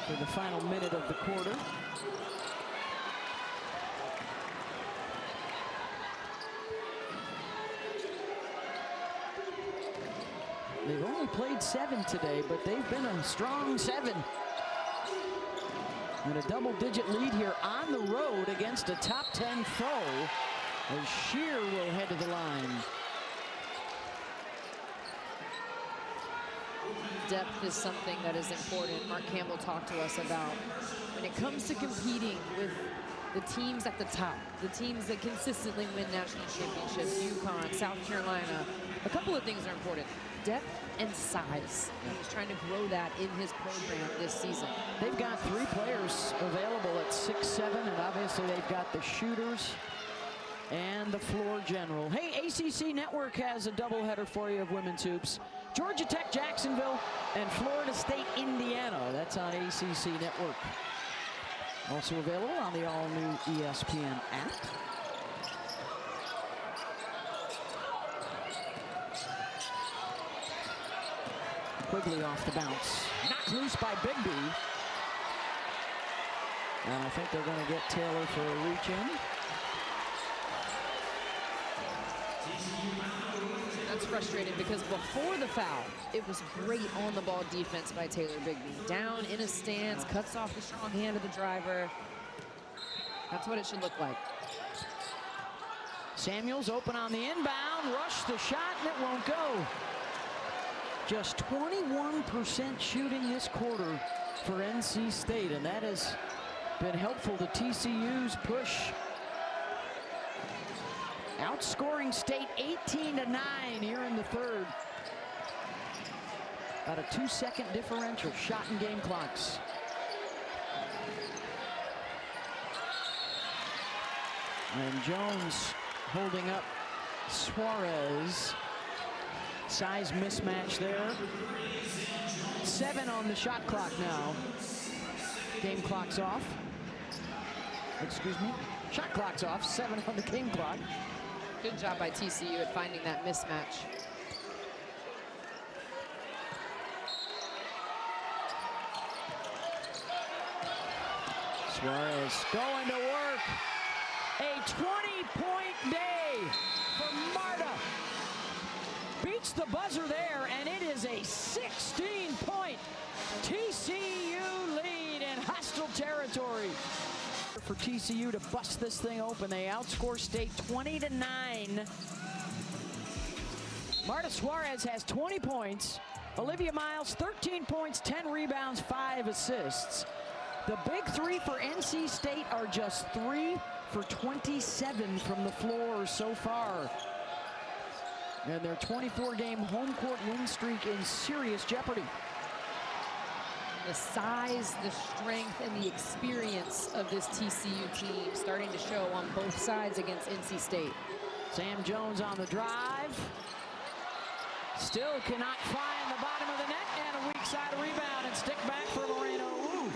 A: for the final minute of the quarter. They've only played 7 today, but they've been a strong 7. And a double-digit lead here on the road against a top 10 foe as Shear will head to the line.
B: Depth is something that is important. Mark Campbell talked to us about when it comes to competing with the teams at the top, the teams that consistently win national championships, UConn, South Carolina. A couple of things are important. Depth and size. And he's trying to grow that in his program this season.
A: They've got 3 players available at 6'7", and obviously they've got the shooters and the floor general. Hey, ACC Network has a doubleheader for you of women's hoops. Georgia Tech, Jacksonville, and Florida State, Indiana. That's on ACC Network. Also available on the all-new ESPN app. Quigley off the bounce. Knocked loose by Bigby. And I think they're going to get Taylor for a reach-in.
B: That's frustrating because before the foul, it was great on-the-ball defense by Taylor Bigby. Down in a stance, cuts off the strong hand of the driver. That's what it should look like.
A: Samuels open on the inbound, rush the shot, and it won't go. Just 21% shooting this quarter for NC State, and that has been helpful to TCU's push. Outscoring State 18-9 here in the third. About a 2-second differential shot in game clocks. And Jones holding up Suarez. Size mismatch there. 7 on the shot clock now. Game clock's off. Excuse me. Shot clock's off. 7 on the game clock.
B: Good job by TCU at finding that mismatch.
A: Suarez going to work. A 20-point day for Marta. Beats the buzzer there, and it is a 16-point TCU lead in hostile territory. For TCU to bust this thing open, they outscore State 20-9. Marta Suarez has 20 points. Olivia Miles, 13 points, 10 rebounds, 5 assists. The big three for NC State are just 3 for 27 from the floor so far. And their 24-game home court win streak in serious jeopardy.
B: The size, the strength, and the experience of this TCU team starting to show on both sides against NC State.
A: Sam Jones on the drive. Still cannot find the bottom of the net, and a weak side rebound and stick back for Moreno. Ooh.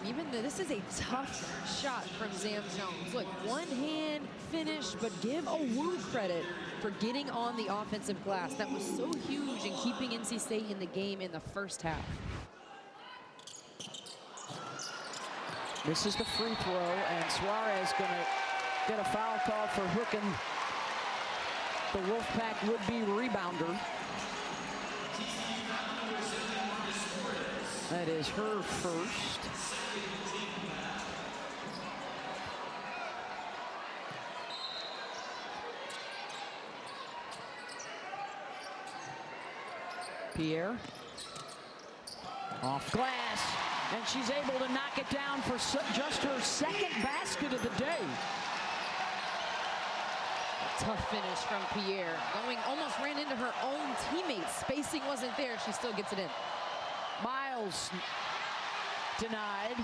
B: Even though this is a tough shot from Sam Jones. Look, one hand finish, but give a Wu credit for getting on the offensive glass. That was so huge in keeping NC State in the game in the first half.
A: This is the free throw, and Suarez gonna get a foul call for hooking the Wolfpack would-be rebounder. That is her first. Pierre off glass, and she's able to knock it down for just her second basket of the day.
B: Tough finish from Pierre. Almost ran into her own teammates. Spacing wasn't there. She still gets it in.
A: Miles denied.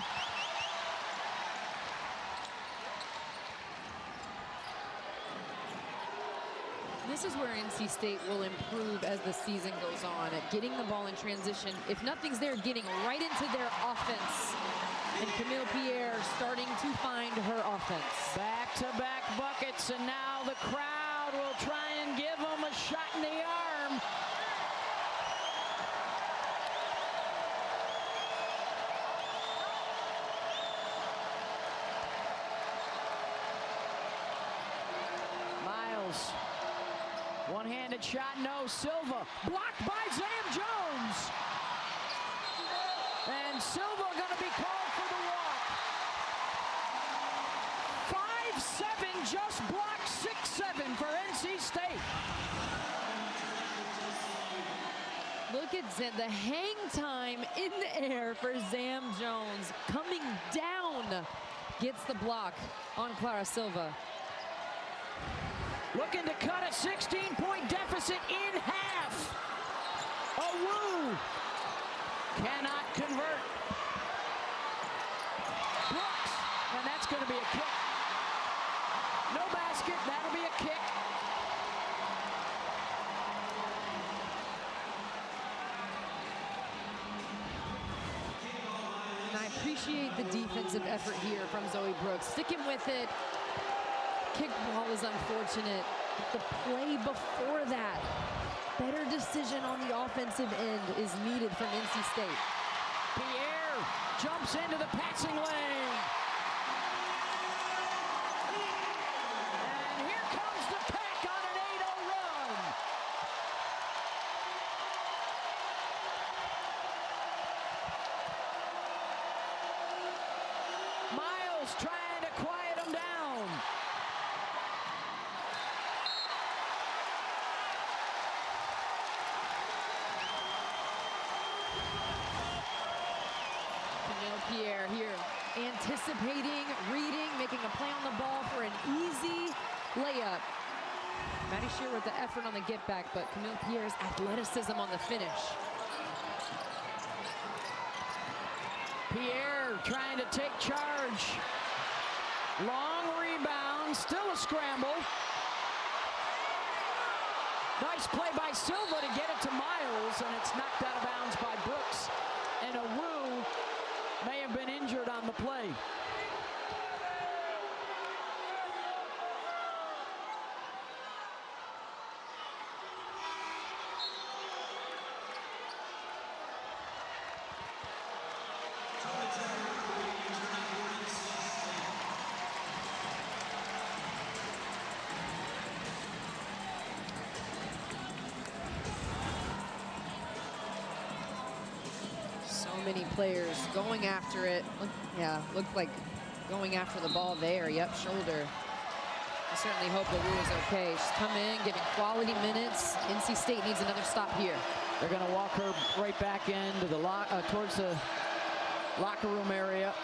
B: This is where NC State will improve as the season goes on at getting the ball in transition. If nothing's there, getting right into their offense. And Camille Pierre starting to find her offense.
A: Back-to-back buckets, and now the crowd will try and give them a shot in the arm. Miles. One-handed shot, no. Silva blocked by Sam Jones. And Silva going to be called for the walk. 5-7 just blocked 6-7 for NC State.
B: Look at the hang time in the air for Sam Jones. Coming down, gets the block on Clara Silva.
A: Looking to cut a 16-point deficit in half. Wu cannot convert. Brooks, and that's going to be a kick. No basket, that'll be a kick.
B: And I appreciate the defensive effort here from Zoe Brooks. Sticking with it. Kick ball is unfortunate. The play before that, better decision on the offensive end is needed from NC State.
A: Pierre jumps into the passing lane. And here comes the Pack on an 8-0 run. Miles trying to quiet them down.
B: Pierre here anticipating, reading, making a play on the ball for an easy layup. Maddie Shear with the effort on the get back, but Camille Pierre's athleticism on the finish.
A: Pierre trying to take charge. Long rebound, still a scramble. Nice play by Silva to get it to Miles, and it's knocked out of bounds by Brooks. And the play.
B: Many players going after it. Looked like going after the ball there. Yep, shoulder. I certainly hope that Lou is okay. She's come in, getting quality minutes. NC State needs another stop here.
A: They're going to walk her right back into the towards the locker room area.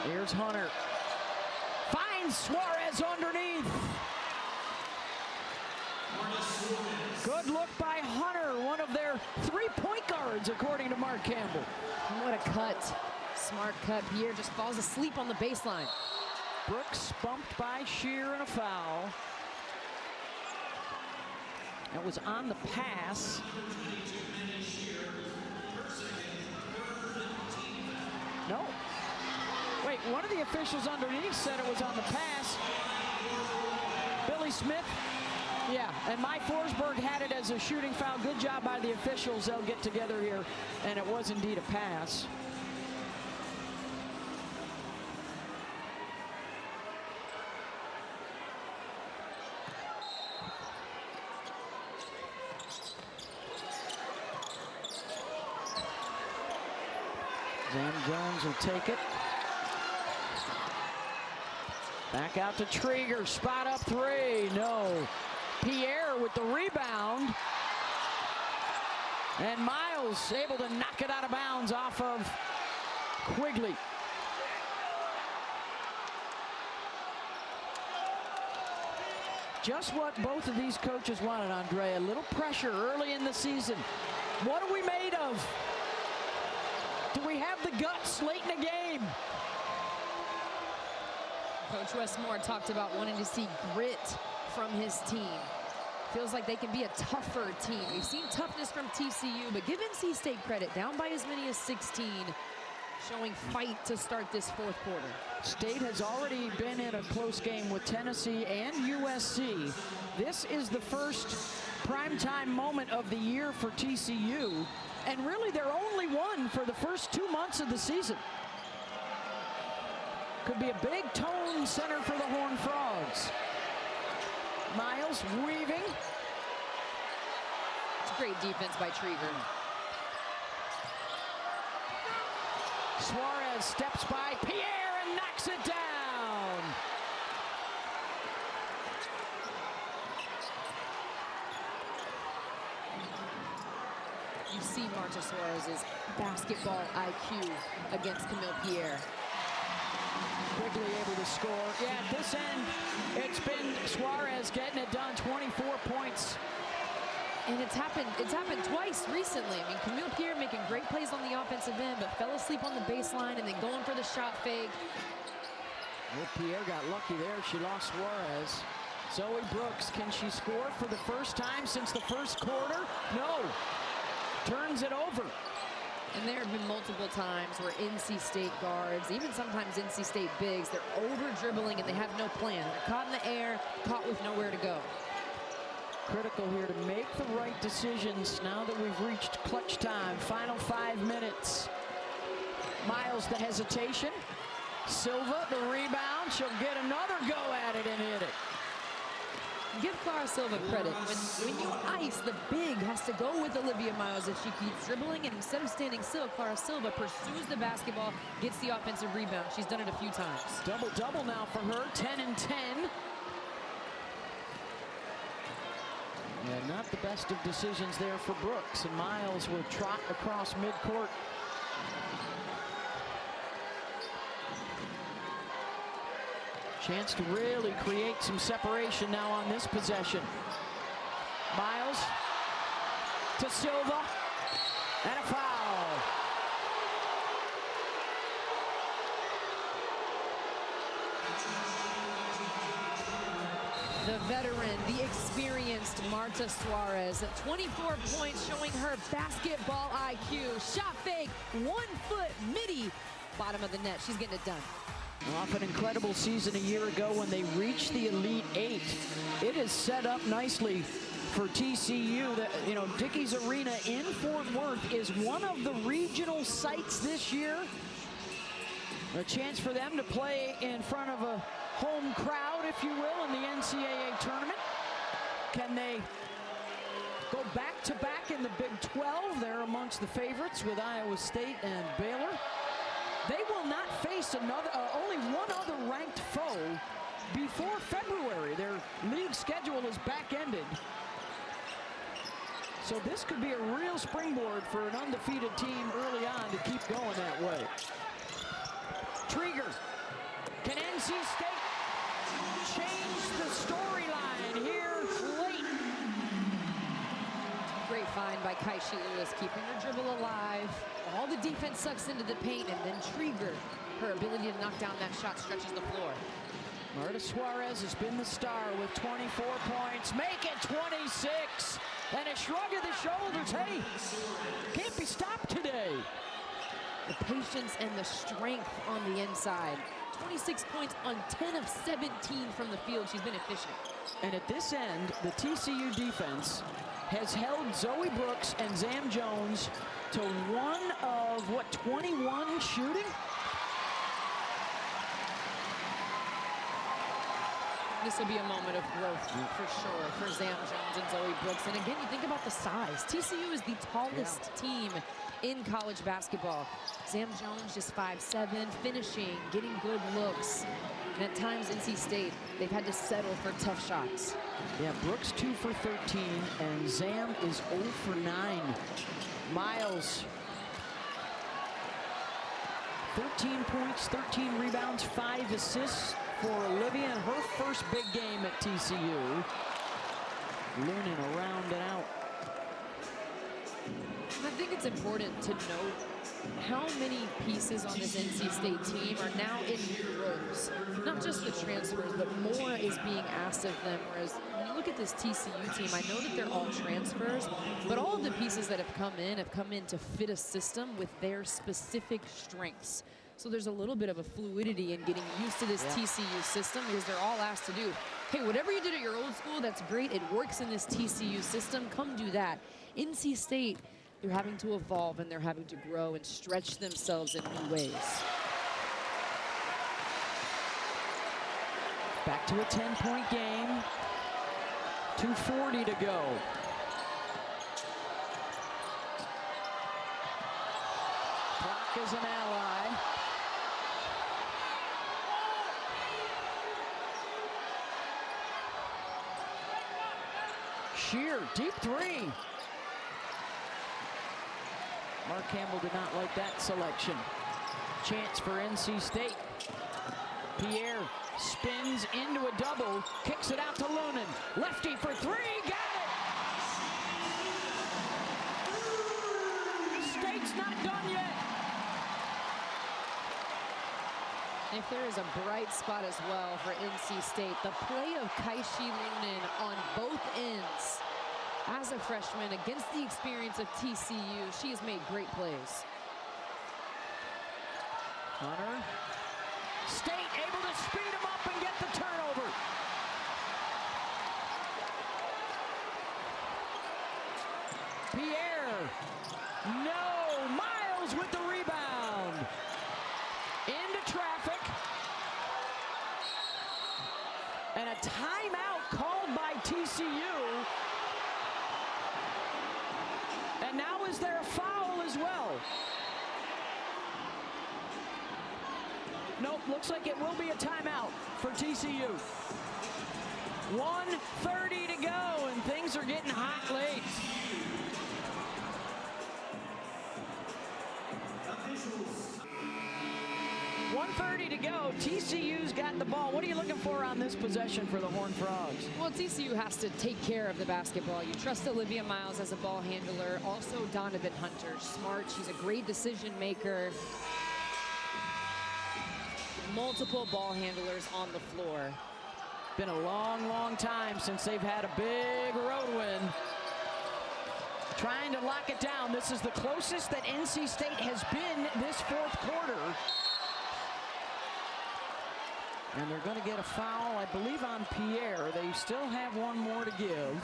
A: Here's Hunter. Finds Suarez underneath. Good look by Hunter, one of their 3-point guards, according to Mark Campbell.
B: What a cut. Smart cut. Pierre just falls asleep on the baseline.
A: Brooks bumped by Shear and a foul. That was on the pass. No. Wait, one of the officials underneath said it was on the pass. Billy Smith. Yeah, and Mike Forsberg had it as a shooting foul. Good job by the officials. They'll get together here, and it was indeed a pass. Zam Jones will take it. Back out to Trieger. Spot up three. No. Pierre with the rebound. And Miles able to knock it out of bounds off of Quigley. Just what both of these coaches wanted, Andre. A little pressure early in the season. What are we made of? Do we have the guts late in the game?
B: Coach Westmore talked about wanting to see grit from his team. Feels like they can be a tougher team. We've seen toughness from TCU, but give NC State credit. Down by as many as 16, showing fight to start this fourth quarter.
A: State has already been in a close game with Tennessee and USC. This is the first primetime moment of the year for TCU, and really their only one for the first 2 months of the season. Could be a big tone center for the Horned Frogs. Miles weaving.
B: It's great defense by Trieger.
A: Suarez steps by Pierre and knocks it down.
B: You see Marta Suarez's basketball IQ against Camille Pierre.
A: Quigley able to score. Yeah, at this end, it's been Suarez getting it done, 24 points.
B: And it's happened twice recently. I mean, Camille Pierre making great plays on the offensive end, but fell asleep on the baseline and then going for the shot fake.
A: Well, Pierre got lucky there. She lost Suarez. Zoe Brooks, can she score for the first time since the first quarter? No. Turns it over.
B: And there have been multiple times where NC State guards, even sometimes NC State bigs, they're over-dribbling and they have no plan. They're caught in the air, caught with nowhere to go.
A: Critical here to make the right decisions now that we've reached clutch time. Final 5 minutes. Miles the hesitation. Silva the rebound. She'll get another go at it and hit it.
B: Give Clara Silva credit. When you ice, the big has to go with Olivia Miles if she keeps dribbling, and instead of standing still, Clara Silva pursues the basketball, gets the offensive rebound. She's done it a few times.
A: Double-double now for her, 10 and 10. Yeah, not the best of decisions there for Brooks, and Miles will trot across midcourt. Chance to really create some separation now on this possession. Miles to Silva, and a foul.
B: The veteran, the experienced Marta Suarez, 24 points, showing her basketball IQ. Shot fake, 1 foot midi, bottom of the net. She's getting it done.
A: Off an incredible season a year ago when they reached the Elite Eight. It is set up nicely for TCU. Dickies Arena in Fort Worth is one of the regional sites this year. A chance for them to play in front of a home crowd, if you will, in the NCAA tournament. Can they go back-to-back in the Big 12? They're amongst the favorites with Iowa State and Baylor. They will not face only one other ranked foe before February. Their league schedule is back-ended. So this could be a real springboard for an undefeated team early on to keep going that way. Trieger. Can NC State change the storyline here late?
B: Great find by Kaishi Lewis, keeping her dribble alive. All the defense sucks into the paint, and then Trieger, her ability to knock down that shot, stretches the floor.
A: Marta Suarez has been the star with 24 points. Make it 26. And a shrug of the shoulders. Hey, can't be stopped today.
B: The patience and the strength on the inside. 26 points on 10 of 17 from the field. She's been efficient.
A: And at this end, the TCU defense has held Zoe Brooks and Zam Jones to one of, 21 shooting?
B: This will be a moment of growth for sure for Zam Jones and Zoe Brooks. And again, you think about the size. TCU is the tallest team in college basketball. Zam Jones just 5'7", finishing, getting good looks. And at times, NC State, they've had to settle for tough shots.
A: Yeah, Brooks 2 for 13, and Zam is 0 for 9. Miles, 13 points, 13 rebounds, 5 assists for Olivia in her first big game at TCU. Lunin around and out.
B: I think it's important to note how many pieces on this NC State team are now in new roles. Not just the transfers, but more is being asked of them. Whereas when you look at this TCU team, I know that they're all transfers, but all of the pieces that have come in to fit a system with their specific strengths. So there's a little bit of a fluidity in getting used to this TCU system, because they're all asked to do, hey, whatever you did at your old school, that's great. It works in this TCU system. Come do that. NC State, they're having to evolve, and they're having to grow and stretch themselves in new ways.
A: Back to a 10-point game. 2:40 to go. Clock is an ally. Shear, deep three. Mark Campbell did not like that selection. Chance for NC State. Pierre spins into a double, kicks it out to Lunin. Lefty for three, got it! State's not done yet.
B: If there is a bright spot as well for NC State, the play of Kaishi Lunin on both ends. As a freshman, against the experience of TCU, she has made great plays.
A: Hunter. State able to speed him up and get the turnover. Pierre. No. Miles with the rebound. Into traffic. And a timeout called by TCU. And now is there a foul as well? Nope, looks like it will be a timeout for TCU. 1:30 to go, and things are getting hot late. .130 to go. TCU's got the ball. What are you looking for on this possession for the Horned Frogs?
B: Well, TCU has to take care of the basketball. You trust Olivia Miles as a ball handler. Also, Donovan Hunter. Smart. She's a great decision maker. Multiple ball handlers on the floor.
A: Been a long, long time since they've had a big road win. trying to lock it down. This is the closest that NC State has been this fourth quarter. And they're going to get a foul, I believe, on Pierre. They still have one more to give.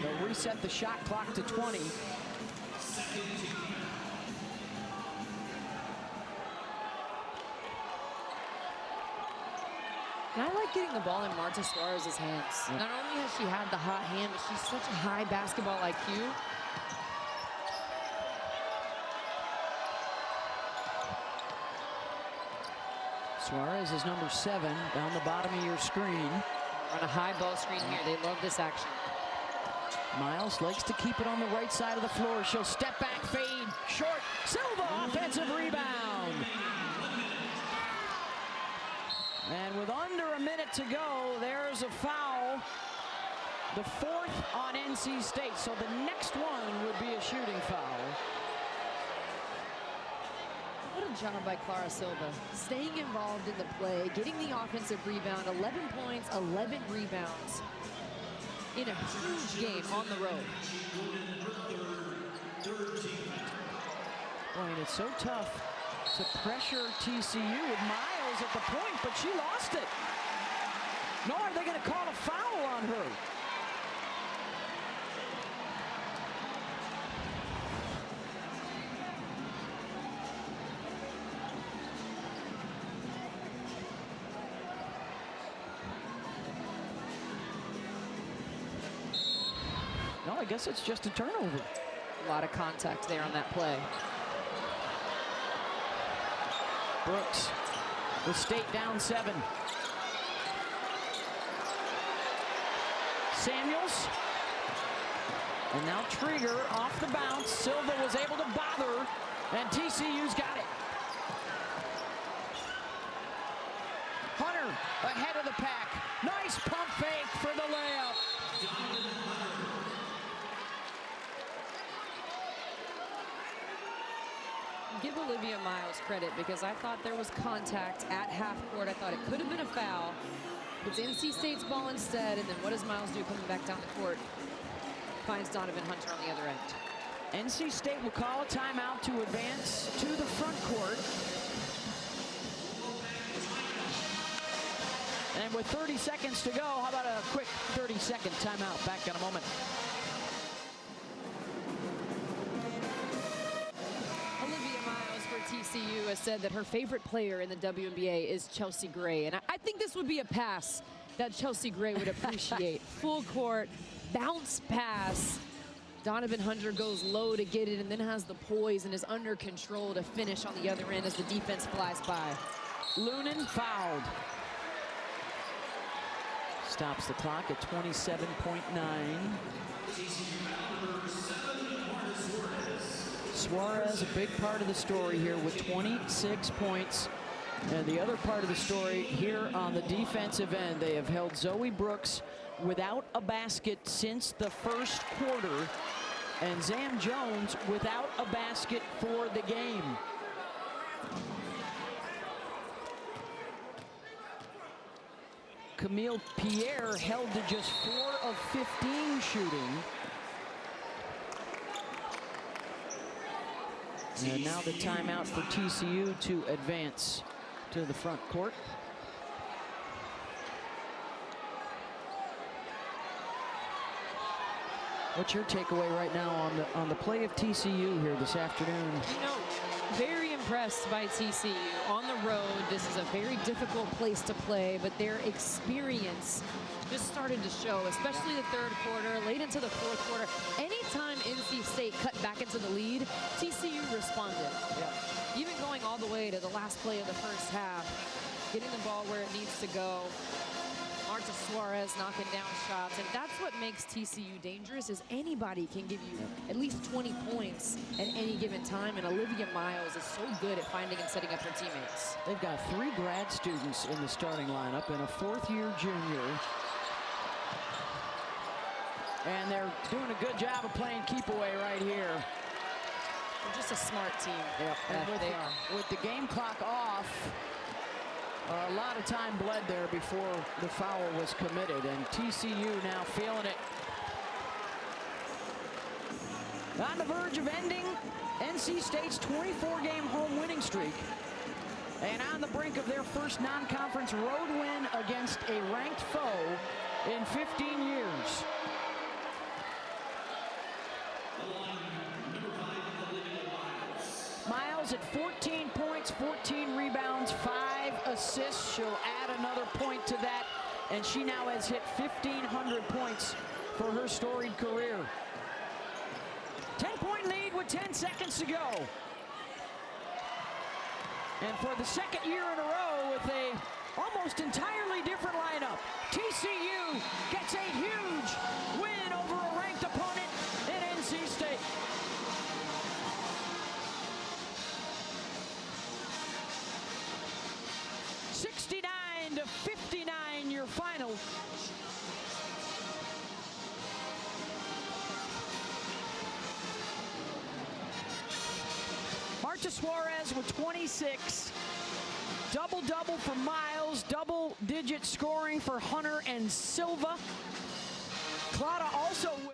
A: They'll reset the shot clock to 20.
B: And I like getting the ball in Marta Suarez's hands. Not only has she had the hot hand, but she's such a high basketball IQ.
A: Suarez is number 7 down the bottom of your screen.
B: On a high ball screen here. They love this action.
A: Miles likes to keep it on the right side of the floor. She'll step back, fade, short. Silva, offensive rebound. And with under a minute to go, there's a foul. The 4th on NC State. So the next one would be a shooting foul.
B: What a job by Clara Silva. Staying involved in the play, getting the offensive rebound, 11 points, 11 rebounds in a huge game on the road.
A: Boy, and it's so tough to pressure TCU with Miles at the point, but she lost it. No, are they going to call a foul on her? No, I guess it's just a turnover.
B: A lot of contact there on that play.
A: Brooks with State down 7. Samuels. And now Trigger off the bounce. Silva was able to bother, and TCU's got it. Hunter ahead of the pack. Nice pump fake for the layup.
B: Give Olivia Miles credit because I thought there was contact at half court. I thought it could have been a foul. It's NC State's ball instead, and then what does Miles do coming back down the court? Finds Donovan Hunter on the other end.
A: NC State will call a timeout to advance to the front court. And with 30 seconds to go, how about a quick 30-second timeout? Back in a moment.
B: TCU has said that her favorite player in the WNBA is Chelsea Gray, and I think this would be a pass that Chelsea Gray would appreciate. Full court, bounce pass. Donovan Hunter goes low to get it and then has the poise and is under control to finish on the other end as the defense flies by.
A: Lunan fouled. Stops the clock at 27.9. Suarez, a big part of the story here with 26 points. And the other part of the story here on the defensive end, they have held Zoe Brooks without a basket since the first quarter. And Zam Jones without a basket for the game. Camille Pierre held to just 4 of 15 shooting. And now the timeout for TCU to advance to the front court. What's your takeaway right now on the play of TCU here this afternoon?
B: You know, very impressed by TCU. On the road, this is a very difficult place to play, but their experience just started to show, especially the third quarter, late into the fourth quarter. Anytime NC State cut back into the lead, TCU responded.
A: Yeah.
B: Even going all the way to the last play of the first half, getting the ball where it needs to go. Marta Suarez knocking down shots, and that's what makes TCU dangerous, is anybody can give you at least 20 points at any given time, and Olivia Miles is so good at finding and setting up her teammates.
A: They've got 3 grad students in the starting lineup and a 4th-year junior. And they're doing a good job of playing keep away right here.
B: They're just a smart team.
A: Yep.
B: And they are.
A: With the game clock off, A lot of time bled there before the foul was committed, and TCU now feeling it. On the verge of ending NC State's 24-game home winning streak, and on the brink of their first non-conference road win against a ranked foe in 15 years. Miles at 14 points, 14 rebounds, 5 assists. She'll add another point to that, and she now has hit 1,500 points for her storied career. 10-point lead with 10 seconds to go. And for the second year in a row with a almost entirely different lineup, TCU gets a huge win over a ranked opponent in NC State. '69-59 your final. Marta Suarez with 26. Double-double for Miles. Double-digit scoring for Hunter and Silva. Claudia also with